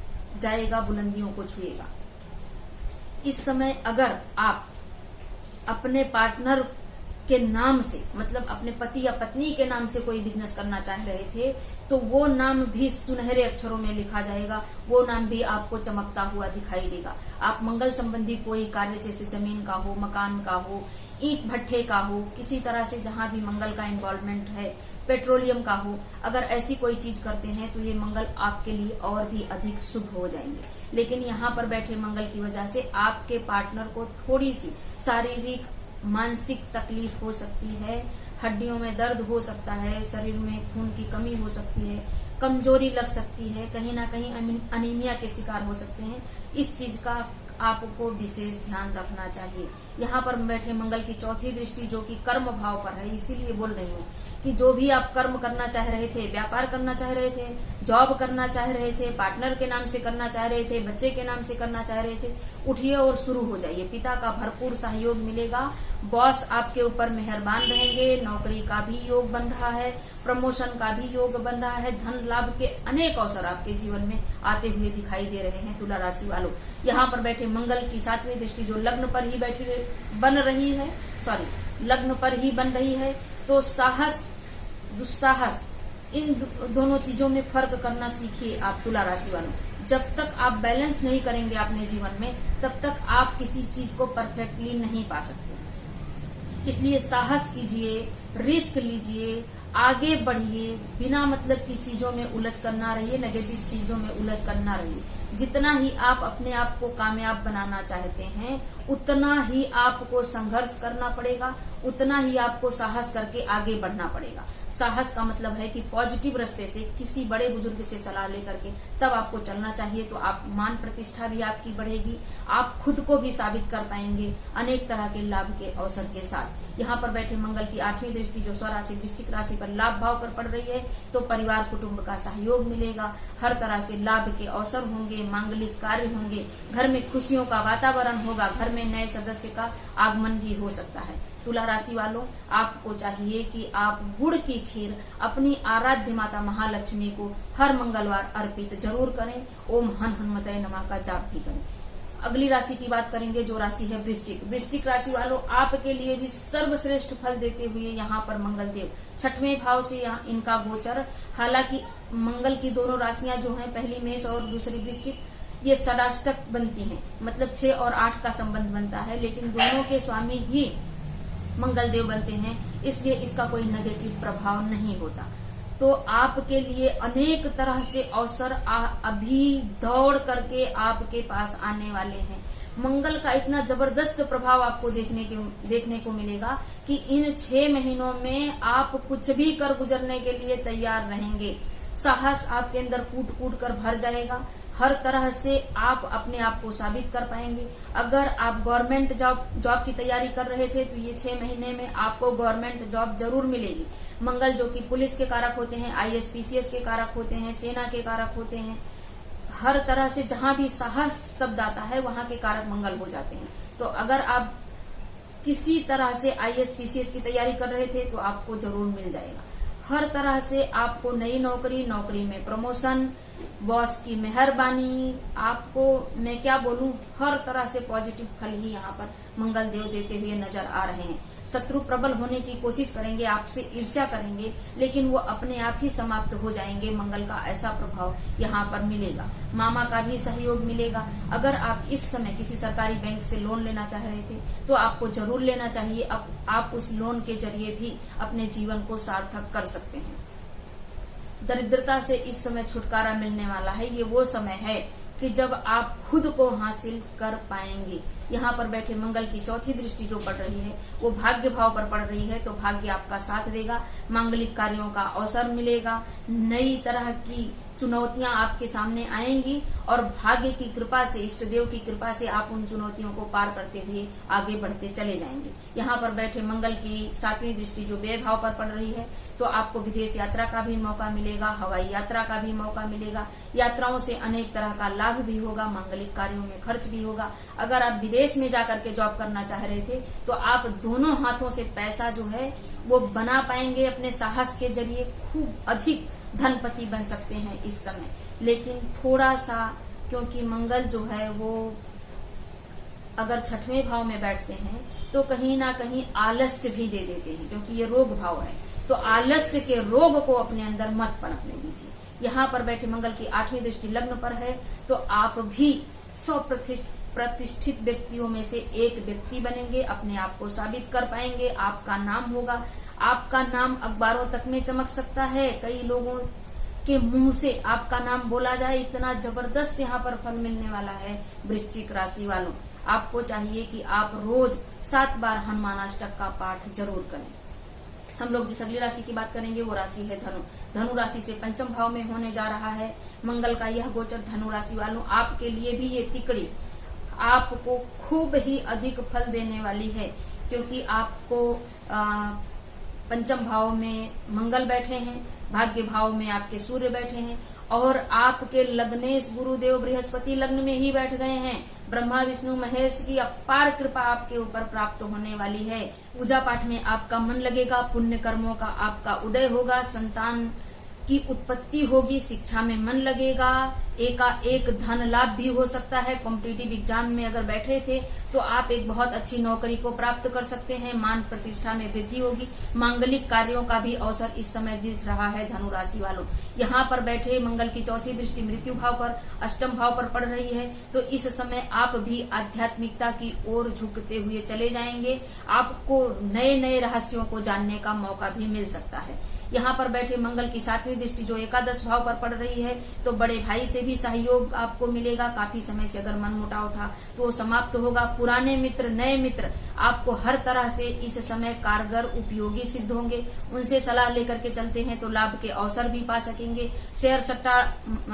जाएगा, बुलंदियों को छुएगा। इस समय अगर आप अपने पार्टनर के नाम से, मतलब अपने पति या पत्नी के नाम से कोई बिजनेस करना चाह रहे थे, तो वो नाम भी सुनहरे अक्षरों में लिखा जाएगा, वो नाम भी आपको चमकता हुआ दिखाई देगा। आप मंगल संबंधी कोई कार्य, जैसे जमीन का हो, मकान का हो, ईंट भट्ठे का हो, किसी तरह से जहां भी मंगल का इन्वॉल्वमेंट है, पेट्रोलियम का हो, अगर ऐसी कोई चीज करते हैं तो ये मंगल आपके लिए और भी अधिक शुभ हो जाएंगे। लेकिन यहाँ पर बैठे मंगल की वजह से आपके पार्टनर को थोड़ी सी शारीरिक मानसिक तकलीफ हो सकती है, हड्डियों में दर्द हो सकता है, शरीर में खून की कमी हो सकती है, कमजोरी लग सकती है, कहीं ना कहीं अनीमिया के शिकार हो सकते हैं। इस चीज का आपको विशेष ध्यान रखना चाहिए। यहाँ पर बैठे मंगल की चौथी दृष्टि जो कि कर्म भाव पर है, इसीलिए बोल रही हूँ कि जो भी आप कर्म करना चाह रहे थे, व्यापार करना चाह रहे थे, जॉब करना चाह रहे थे, पार्टनर के नाम से करना चाह रहे थे, बच्चे के नाम से करना चाह रहे थे, उठिए और शुरू हो जाइए। पिता का भरपूर सहयोग मिलेगा, बॉस आपके ऊपर मेहरबान रहेंगे, नौकरी का भी योग बन रहा है, प्रमोशन का भी योग बन रहा है, धन लाभ के अनेक अवसर आपके जीवन में आते हुए दिखाई दे रहे हैं। तुला राशि वालों, यहाँ पर बैठे मंगल की सातवीं दृष्टि जो लग्न पर ही लग्न पर ही बन रही है, तो साहस दुस्साहस इन दोनों चीजों में फर्क करना सीखिए आप तुला राशि वालों। जब तक आप बैलेंस नहीं करेंगे अपने जीवन में, तब तक आप किसी चीज को परफेक्टली नहीं पा सकते। इसलिए साहस कीजिए, रिस्क लीजिए, आगे बढ़िए, बिना मतलब की चीजों में उलझ कर ना रहिए, नेगेटिव चीजों में उलझ कर ना रहिए। जितना ही आप अपने आप को कामयाब बनाना चाहते हैं, उतना ही आपको संघर्ष करना पड़ेगा, उतना ही आपको साहस करके आगे बढ़ना पड़ेगा। साहस का मतलब है कि पॉजिटिव रास्ते से, किसी बड़े बुजुर्ग से सलाह लेकर के तब आपको चलना चाहिए, तो आप मान प्रतिष्ठा भी आपकी बढ़ेगी, आप खुद को भी साबित कर पाएंगे अनेक तरह के लाभ के अवसर के साथ। यहाँ पर बैठे मंगल की आठवीं दृष्टि जो स्वराशि वृश्चिक राशि पर लाभ भाव पर पड़ रही है, तो परिवार कुटुंब का सहयोग मिलेगा, हर तरह से लाभ के अवसर होंगे, मांगलिक कार्य होंगे, घर में खुशियों का वातावरण होगा, घर में नए सदस्य का आगमन भी हो सकता है। तुला राशि वालों, आपको चाहिए कि आप गुड़ की खीर अपनी आराध्य माता महालक्ष्मी को हर मंगलवार अर्पित जरूर करें। ओम हन हनुमते नमः का जाप भी करें। अगली राशि की बात करेंगे जो राशि है वृश्चिक। वृश्चिक राशि वालों, आपके लिए भी सर्वश्रेष्ठ फल देते हुए यहाँ पर मंगल देव छठवें भाव से यहाँ इनका गोचर। हालांकि मंगल की दोनों राशियां जो हैं, पहली मेष और दूसरी वृश्चिक, ये षडाष्टक बनती हैं, मतलब 6 और 8 का संबंध बनता है, लेकिन दोनों के स्वामी ही मंगल देव बनते हैं, इसलिए इसका कोई नेगेटिव प्रभाव नहीं होता। तो आपके लिए अनेक तरह से अवसर अभी दौड़ करके आपके पास आने वाले हैं। मंगल का इतना जबरदस्त प्रभाव आपको देखने को मिलेगा कि इन 6 महीनों में आप कुछ भी कर गुजरने के लिए तैयार रहेंगे। साहस आपके अंदर कूट कूट कर भर जाएगा, हर तरह से आप अपने आप को साबित कर पाएंगे। अगर आप गवर्नमेंट जॉब की तैयारी कर रहे थे, तो ये 6 महीने में आपको गवर्नमेंट जॉब जरूर मिलेगी। मंगल जो कि पुलिस के कारक होते हैं, IAS PCS के कारक होते हैं, सेना के कारक होते हैं, हर तरह से जहां भी साहस शब्द आता है वहां के कारक मंगल हो जाते हैं। तो अगर आप किसी तरह से IAS PCS की तैयारी कर रहे थे, तो आपको जरूर मिल जाएगा। हर तरह से आपको नई नौकरी में प्रमोशन, बॉस की मेहरबानी, आपको मैं क्या बोलूं, हर तरह से पॉजिटिव फल ही यहाँ पर मंगल देव देते हुए नजर आ रहे हैं। शत्रु प्रबल होने की कोशिश करेंगे, आपसे ईर्ष्या करेंगे, लेकिन वो अपने आप ही समाप्त हो जाएंगे। मंगल का ऐसा प्रभाव यहाँ पर मिलेगा। मामा का भी सहयोग मिलेगा। अगर आप इस समय किसी सरकारी बैंक से लोन लेना चाह रहे थे, तो आपको जरूर लेना चाहिए। आप उस लोन के जरिए भी अपने जीवन को सार्थक कर सकते हैं। दरिद्रता से इस समय छुटकारा मिलने वाला है। ये वो समय है कि जब आप खुद को हासिल कर पाएंगे। यहाँ पर बैठे मंगल की चौथी दृष्टि जो पड़ रही है, वो भाग्य भाव पर पड़ रही है, तो भाग्य आपका साथ देगा, मांगलिक कार्यों का अवसर मिलेगा, नई तरह की चुनौतियां आपके सामने आएंगी और भाग्य की कृपा से, इष्ट देव की कृपा से आप उन चुनौतियों को पार करते हुए आगे बढ़ते चले जाएंगे। यहाँ पर बैठे मंगल की 7वीं दृष्टि जो व्यय भाव पर पड़ रही है, तो आपको विदेश यात्रा का भी मौका मिलेगा, हवाई यात्रा का भी मौका मिलेगा। यात्राओं से अनेक तरह का लाभ भी होगा, मांगलिक कार्यों में खर्च भी होगा। अगर आप विदेश में जाकर के जॉब करना चाह रहे थे, तो आप दोनों हाथों से पैसा जो है वो बना पाएंगे। अपने साहस के जरिए खूब अधिक धनपति बन सकते हैं इस समय। लेकिन थोड़ा सा, क्योंकि मंगल जो है वो अगर छठवें भाव में बैठते हैं तो कहीं ना कहीं आलस्य भी दे देते हैं, क्योंकि ये रोग भाव है। तो आलस्य के रोग को अपने अंदर मत पनपने दीजिए। यहाँ पर बैठे मंगल की 8वीं दृष्टि लग्न पर है, तो आप भी 100 प्रतिष्ठित व्यक्तियों में से एक व्यक्ति बनेंगे, अपने आप को साबित कर पाएंगे, आपका नाम होगा, आपका नाम अखबारों तक में चमक सकता है, कई लोगों के मुंह से आपका नाम बोला जाए, इतना जबरदस्त यहाँ पर फल मिलने वाला है। वृश्चिक राशि वालों, आपको चाहिए कि आप रोज 7 बार हनुमानाष्टक का पाठ जरूर करें। हम लोग जिस अगली राशि की बात करेंगे वो राशि है धनु। धनु राशि से 5वें भाव में होने जा रहा है मंगल का यह गोचर। धनु राशि वालों, आपके लिए भी ये तिकड़ी आपको खूब ही अधिक फल देने वाली है, क्योंकि आपको 5वें भाव में मंगल बैठे हैं, भाग्य भाव में आपके सूर्य बैठे हैं, और आपके लग्नेश गुरुदेव बृहस्पति लग्न में ही बैठ गए हैं। ब्रह्मा विष्णु महेश की अपार कृपा आपके ऊपर प्राप्त होने वाली है। पूजा पाठ में आपका मन लगेगा, पुण्य कर्मों का आपका उदय होगा, संतान की उत्पत्ति होगी, शिक्षा में मन लगेगा, एकाएक धन लाभ भी हो सकता है। कॉम्पिटिटिव एग्जाम में अगर बैठे थे तो आप एक बहुत अच्छी नौकरी को प्राप्त कर सकते हैं, मान प्रतिष्ठा में वृद्धि होगी, मांगलिक कार्यों का भी अवसर इस समय दिख रहा है धनु राशि वालों। यहाँ पर बैठे मंगल की 4थी दृष्टि मृत्यु भाव पर, 8वें भाव पर पड़ रही है, तो इस समय आप भी आध्यात्मिकता की ओर झुकते हुए चले जाएंगे। आपको नए नए रहस्यों को जानने का मौका भी मिल सकता है। यहाँ पर बैठे मंगल की 7वीं दृष्टि जो एकादश भाव पर पड़ रही है, तो बड़े भाई से भी सहयोग आपको मिलेगा। काफी समय से अगर मन मुटाव था तो वो समाप्त होगा। पुराने मित्र, नए मित्र आपको हर तरह से इस समय कारगर उपयोगी सिद्ध होंगे। उनसे सलाह लेकर के चलते हैं तो लाभ के अवसर भी पा सकेंगे। शेयर सट्टा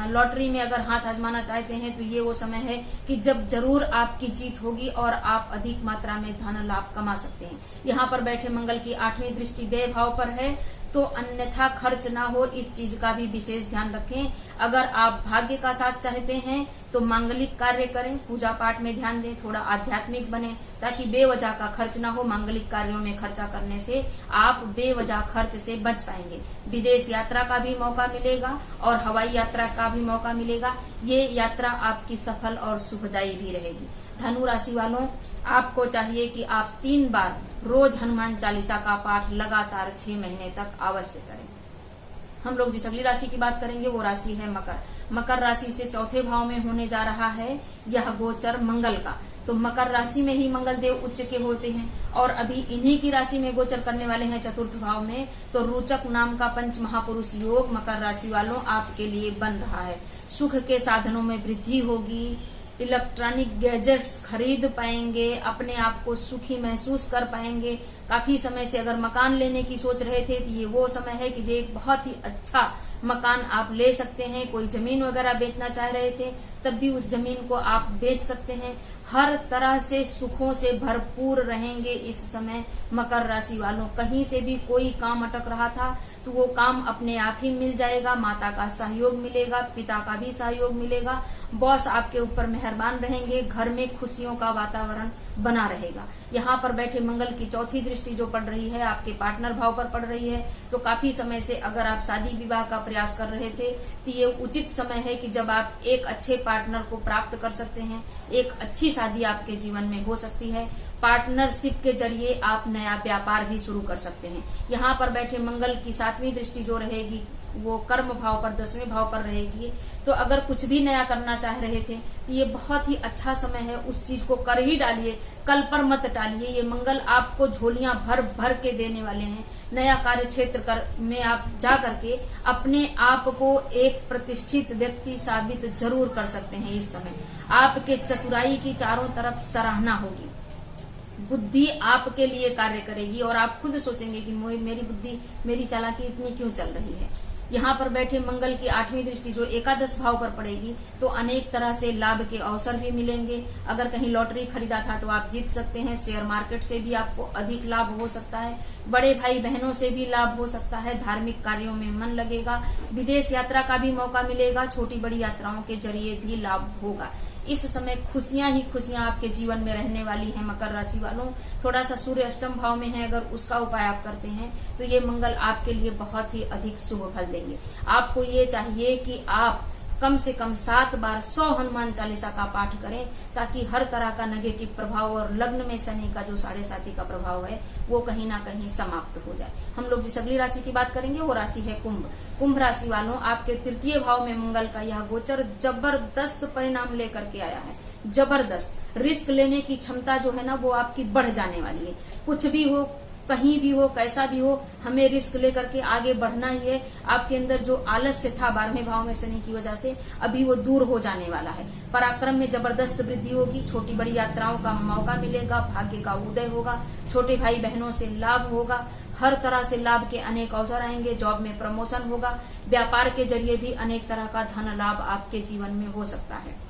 लॉटरी में अगर हाथ आजमाना चाहते हैं तो ये वो समय है कि जब जरूर आपकी जीत होगी और आप अधिक मात्रा में धन लाभ कमा सकते हैं। यहाँ पर बैठे मंगल की 8वीं दृष्टि व्यय भाव पर है, तो अन्यथा खर्च ना हो, इस चीज का भी विशेष ध्यान रखें। अगर आप भाग्य का साथ चाहते हैं तो मांगलिक कार्य करें, पूजा पाठ में ध्यान दें, थोड़ा आध्यात्मिक बने, ताकि बेवजह का खर्च ना हो। मांगलिक कार्यों में खर्चा करने से आप बेवजह खर्च से बच पाएंगे। विदेश यात्रा का भी मौका मिलेगा और हवाई यात्रा का भी मौका मिलेगा। ये यात्रा आपकी सफल और सुखदायी भी रहेगी। धनु राशि वालों, आपको चाहिए कि आप 3 बार रोज हनुमान चालीसा का पाठ लगातार 6 महीने तक अवश्य करें। हम लोग जिस अगली राशि की बात करेंगे वो राशि है मकर। मकर राशि से 4थे भाव में होने जा रहा है यह गोचर मंगल का। तो मकर राशि में ही मंगल देव उच्च के होते हैं और अभी इन्हीं की राशि में गोचर करने वाले हैं 4th भाव में। तो रोचक नाम का पंच महापुरुष योग मकर राशि वालों आपके लिए बन रहा है। सुख के साधनों में वृद्धि होगी, इलेक्ट्रॉनिक गैजेट्स खरीद पाएंगे, अपने आप को सुखी महसूस कर पाएंगे। काफी समय से अगर मकान लेने की सोच रहे थे तो ये वो समय है कि ये एक बहुत ही अच्छा मकान आप ले सकते हैं। कोई जमीन वगैरह बेचना चाह रहे थे तब भी उस जमीन को आप बेच सकते हैं। हर तरह से सुखों से भरपूर रहेंगे इस समय मकर राशि वालों। कहीं से भी कोई काम अटक रहा था तो वो काम अपने आप ही मिल जाएगा। माता का सहयोग मिलेगा, पिता का भी सहयोग मिलेगा, बॉस आपके ऊपर मेहरबान रहेंगे, घर में खुशियों का वातावरण बना रहेगा। यहाँ पर बैठे मंगल की 4थी दृष्टि जो पड़ रही है आपके पार्टनर भाव पर पड़ रही है, तो काफी समय से अगर आप शादी विवाह का प्रयास कर रहे थे तो ये उचित समय है कि जब आप एक अच्छे पार्टनर को प्राप्त कर सकते हैं। एक अच्छी शादी आपके जीवन में हो सकती है। पार्टनरशिप के जरिए आप नया व्यापार भी शुरू कर सकते हैं। यहाँ पर बैठे मंगल की 7वीं दृष्टि जो रहेगी वो कर्म भाव पर 10वें भाव पर रहेगी। तो अगर कुछ भी नया करना चाह रहे थे तो ये बहुत ही अच्छा समय है, उस चीज को कर ही डालिए, कल पर मत टालिए। ये मंगल आपको झोलियां भर भर के देने वाले हैं। नया कार्य क्षेत्र में आप जा करके अपने आप को एक प्रतिष्ठित व्यक्ति साबित जरूर कर सकते हैं। इस समय आपके चतुराई की चारों तरफ सराहना होगी, बुद्धि आपके लिए कार्य करेगी और आप खुद सोचेंगे कि मेरी बुद्धि, मेरी चालाकी इतनी क्यों चल रही है। यहाँ पर बैठे मंगल की 8वीं दृष्टि जो एकादश भाव पर पड़ेगी तो अनेक तरह से लाभ के अवसर भी मिलेंगे। अगर कहीं लॉटरी खरीदा था तो आप जीत सकते हैं। शेयर मार्केट से भी आपको अधिक लाभ हो सकता है। बड़े भाई बहनों से भी लाभ हो सकता है। धार्मिक कार्यों में मन लगेगा। विदेश यात्रा का भी मौका मिलेगा। छोटी बड़ी यात्राओं के जरिए भी लाभ होगा। इस समय खुशियां ही खुशियां आपके जीवन में रहने वाली हैं मकर राशि वालों। थोड़ा सा सूर्य 8वें भाव में है, अगर उसका उपाय आप करते हैं तो ये मंगल आपके लिए बहुत ही अधिक शुभ फल देंगे। आपको ये चाहिए कि आप कम से कम 7 बार 100 हनुमान चालीसा का पाठ करें, ताकि हर तरह का नेगेटिव प्रभाव और लग्न में शनि का जो 7.5 का प्रभाव है वो कहीं ना कहीं समाप्त हो जाए। हम लोग जिस अगली राशि की बात करेंगे वो राशि है कुंभ। कुंभ राशि वालों, आपके तृतीय भाव में मंगल का यह गोचर जबरदस्त परिणाम लेकर के आया है। जबरदस्त रिस्क लेने की क्षमता जो है ना वो आपकी बढ़ जाने वाली है। कुछ भी हो, कहीं भी हो, कैसा भी हो, हमें रिस्क लेकर के आगे बढ़ना ही है। आपके अंदर जो आलस्य था 12वें भाव में शनि की वजह से, अभी वो दूर हो जाने वाला है। पराक्रम में जबरदस्त वृद्धि होगी, छोटी बड़ी यात्राओं का मौका मिलेगा, भाग्य का उदय होगा, छोटे भाई बहनों से लाभ होगा, हर तरह से लाभ के अनेक अवसर आएंगे, जॉब में प्रमोशन होगा, व्यापार के जरिए भी अनेक तरह का धन लाभ आपके जीवन में हो सकता है।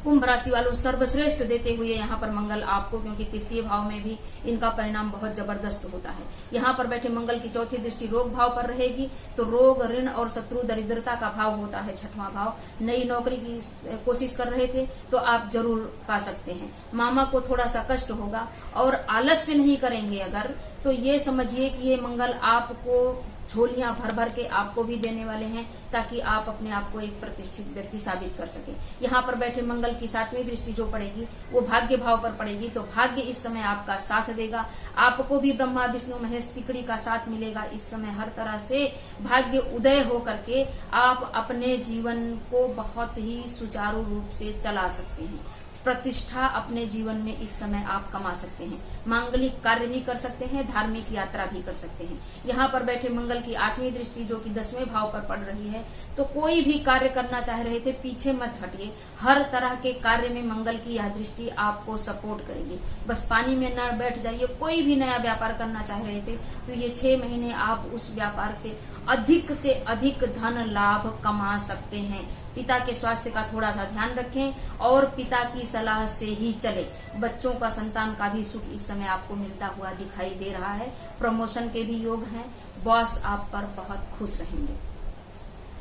कुंभ राशि वालों, सर्वश्रेष्ठ देते हुए यहाँ पर मंगल आपको, क्योंकि तृतीय भाव में भी इनका परिणाम बहुत जबरदस्त होता है। यहाँ पर बैठे मंगल की चौथी दृष्टि रोग भाव पर रहेगी, तो रोग, ऋण और शत्रु दरिद्रता का भाव होता है 6वां भाव। नई नौकरी की कोशिश कर रहे थे तो आप जरूर पा सकते हैं। मामा को थोड़ा सा कष्ट होगा, और आलस्य नहीं करेंगे अगर, तो ये समझिए कि ये मंगल आपको झोलियां भर भर के आपको भी देने वाले हैं, ताकि आप अपने आप को एक प्रतिष्ठित व्यक्ति साबित कर सके। यहाँ पर बैठे मंगल की 7वीं दृष्टि जो पड़ेगी वो भाग्य भाव पर पड़ेगी, तो भाग्य इस समय आपका साथ देगा। आपको भी ब्रह्मा विष्णु महेश तिकड़ी का साथ मिलेगा। इस समय हर तरह से भाग्य उदय हो करके आप अपने जीवन को बहुत ही सुचारू रूप से चला सकते हैं। प्रतिष्ठा अपने जीवन में इस समय आप कमा सकते हैं। मांगलिक कार्य भी कर सकते हैं, धार्मिक यात्रा भी कर सकते हैं। यहाँ पर बैठे मंगल की 8वीं दृष्टि जो कि 10वें भाव पर पड़ रही है, तो कोई भी कार्य करना चाह रहे थे पीछे मत हटिए। हर तरह के कार्य में मंगल की यह दृष्टि आपको सपोर्ट करेगी। बस पानी में न बैठ जाइए। कोई भी नया व्यापार करना चाह रहे थे तो ये 6 महीने आप उस व्यापार से अधिक धन लाभ कमा सकते हैं। पिता के स्वास्थ्य का थोड़ा सा ध्यान रखें और पिता की सलाह से ही चले। बच्चों का, संतान का भी सुख इस समय आपको मिलता हुआ दिखाई दे रहा है। प्रमोशन के भी योग हैं। बॉस आप पर बहुत खुश रहेंगे।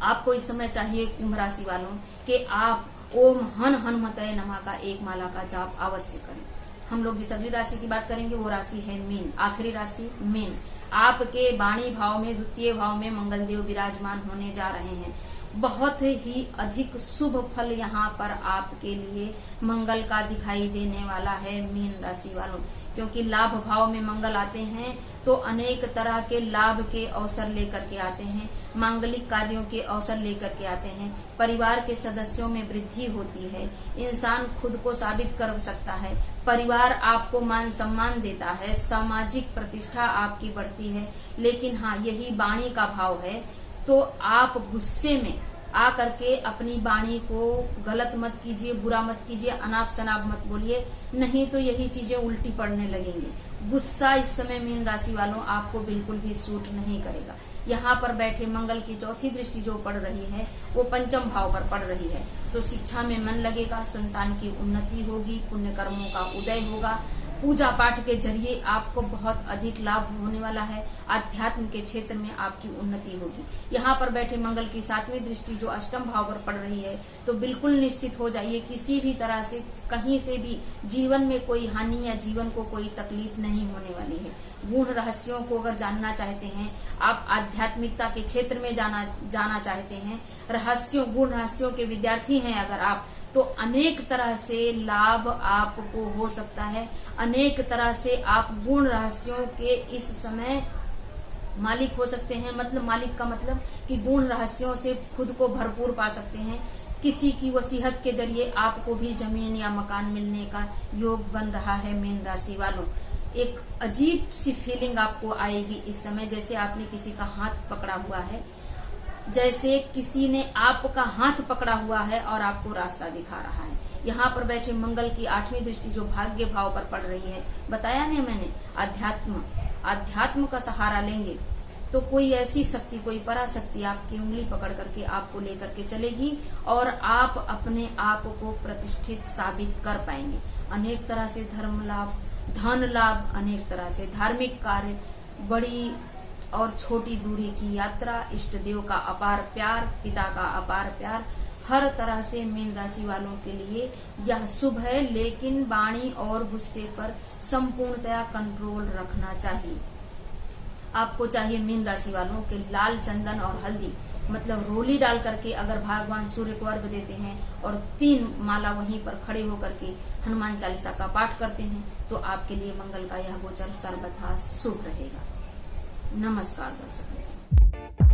आपको इस समय चाहिए कुंभ राशि वालों कि आप ओम हन हनुमतये नमः का 1 माला का जाप अवश्य करें। हम लोग जिस अगली राशि की बात करेंगे वो राशि है मीन। आखिरी राशि मीन। आपके वाणी भाव में, द्वितीय भाव में मंगल देव विराजमान होने जा रहे हैं। बहुत ही अधिक शुभ फल यहाँ पर आपके लिए मंगल का दिखाई देने वाला है मीन राशि वालों, क्योंकि लाभ भाव में मंगल आते हैं तो अनेक तरह के लाभ के अवसर लेकर के आते हैं, मांगलिक कार्यों के अवसर लेकर के आते हैं। परिवार के सदस्यों में वृद्धि होती है। इंसान खुद को साबित कर सकता है। परिवार आपको मान सम्मान देता है। सामाजिक प्रतिष्ठा आपकी बढ़ती है। लेकिन हाँ, यही वाणी का भाव है, तो आप गुस्से में आकर के अपनी वाणी को गलत मत कीजिए, बुरा मत कीजिए, अनाप शनाप मत बोलिए, नहीं तो यही चीजें उल्टी पड़ने लगेंगी। गुस्सा इस समय मीन राशि वालों आपको बिल्कुल भी सूट नहीं करेगा। यहाँ पर बैठे मंगल की चौथी दृष्टि जो पड़ रही है वो 5म भाव पर पड़ रही है, तो शिक्षा में मन लगेगा, संतान की उन्नति होगी, पुण्य कर्मों का उदय होगा। पूजा पाठ के जरिए आपको बहुत अधिक लाभ होने वाला है। आध्यात्म के क्षेत्र में आपकी उन्नति होगी। यहाँ पर बैठे मंगल की 7वीं दृष्टि जो 8म भाव पर पड़ रही है, तो बिल्कुल निश्चित हो जाइए किसी भी तरह से कहीं से भी जीवन में कोई हानि या जीवन को कोई तकलीफ नहीं होने वाली है। गूढ़ रहस्यों को अगर जानना चाहते हैं, आप आध्यात्मिकता के क्षेत्र में जाना चाहते हैं, गूढ़ रहस्यों के विद्यार्थी हैं अगर आप, तो अनेक तरह से लाभ आपको हो सकता है। अनेक तरह से आप गूढ़ रहस्यों के इस समय मालिक हो सकते हैं। मतलब मालिक का मतलब कि गूढ़ रहस्यों से खुद को भरपूर पा सकते हैं। किसी की वसीहत के जरिए आपको भी जमीन या मकान मिलने का योग बन रहा है मीन राशि वालों। एक अजीब सी फीलिंग आपको आएगी इस समय, जैसे आपने किसी का हाथ पकड़ा हुआ है, जैसे किसी ने आपका हाथ पकड़ा हुआ है और आपको रास्ता दिखा रहा है। यहाँ पर बैठे मंगल की 8वीं दृष्टि जो भाग्य भाव पर पड़ रही है, बताया नहीं मैंने, अध्यात्म का सहारा लेंगे तो कोई ऐसी शक्ति, कोई पराशक्ति आपकी उंगली पकड़ करके आपको लेकर के चलेगी और आप अपने आप को प्रतिष्ठित साबित कर पाएंगे। अनेक तरह से धर्म लाभ, धन लाभ, अनेक तरह से धार्मिक कार्य, बड़ी और छोटी दूरी की यात्रा, इष्ट देव का अपार प्यार, पिता का अपार प्यार, हर तरह से मीन राशि वालों के लिए यह शुभ है। लेकिन वाणी और गुस्से पर संपूर्णतया कंट्रोल रखना चाहिए। आपको चाहिए मीन राशि वालों के लाल चंदन और हल्दी मतलब रोली डाल करके अगर भगवान सूर्य को अर्घ देते हैं और 3 माला वहीं पर खड़े होकर के हनुमान चालीसा का पाठ करते हैं तो आपके लिए मंगल का यह गोचर सर्वथा शुभ रहेगा। नमस्कार दर्शकों।